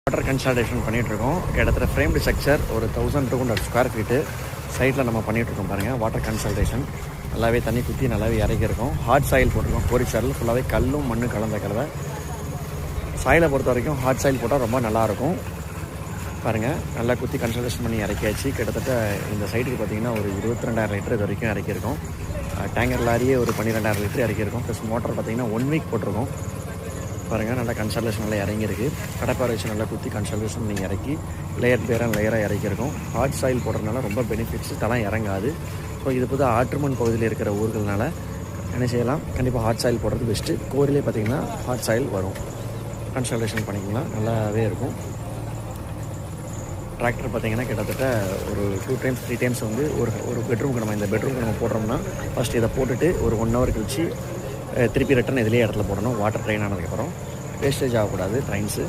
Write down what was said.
Water consultation பண்ணிகிட்ருக்கோம். இடத்துல framed structure ஒரு 1200 ஸ்கொயர் ஃபீட்டு சைட்டில் நம்ம பண்ணிகிட்ருக்கோம் பாருங்கள். வாட்டர் கன்சல்டேஷன் நல்லாவே தண்ணி குத்தி நல்லாவே இறக்கியிருக்கோம். ஹார்ட் சாயில் போட்டிருக்கோம். கோரிச்சாரில் ஃபுல்லாகவே கல்லும் மண்ணு கலந்த கலவை. சாயிலை பொறுத்த வரைக்கும் ஹார்ட் சாயில் போட்டால் ரொம்ப நல்லாயிருக்கும் பாருங்கள். நல்லா குத்தி கன்சல்டேஷன் பண்ணி இறக்கியாச்சு. கிட்டத்தட்ட இந்த சைட்டுக்கு பார்த்திங்கன்னா ஒரு 22,000 லிட்டர் இது வரைக்கும் இறக்கியிருக்கோம். டேங்கர் லாரியே ஒரு 12,000 லிட்டர் இறக்கியிருக்கோம். ப்ளஸ் மோட்டர் பார்த்திங்கன்னா 1 வீக் போட்டிருக்கோம் பாருங்கள். நல்லா கன்சல்டேஷன் நல்லா இறங்கியிருக்கு. கடப்பாறை வச்சு நல்லா குத்தி கன்சல்டேஷன் நீங்கள் இறக்கி லேயர் பேராக லேயராக இறக்கியிருக்கோம். ஹார்ட் சாயில் போடுறதுனால ரொம்ப பெனிஃபிட்ஸ், தரம் இறங்காது. ஸோ இது புது ஆற்றுமண் பகுதியில் இருக்கிற ஊர்கள்னால என்ன செய்யலாம், கண்டிப்பாக ஹார்ட் சாயில் போடுறது பெஸ்ட்டு. கோரிலே பார்த்திங்கன்னா ஹார்ட் சாயில் வரும். கன்சல்டேஷன் பண்ணிக்கலாம், நல்லாவே இருக்கும். டிராக்டர் பார்த்திங்கன்னா கிட்டத்தட்ட ஒரு 2 டைம்ஸ் 3 டைம்ஸ் வந்து ஒரு பெட்ரூமுக்கு நம்ம இந்த பெட்ரூமுக்கு நம்ம போடுறோம்னா ஃபஸ்ட்டு இதை போட்டுட்டு ஒரு 1 ஹவர் கழிச்சு திருப்பி ரிட்டன் இதிலே இடத்துல போடணும். வாட்டர் ட்ரெயின் ஆனதுக்கப்புறம் வேஸ்டேஜ் ஆகக்கூடாது ட்ரெயின்ஸு.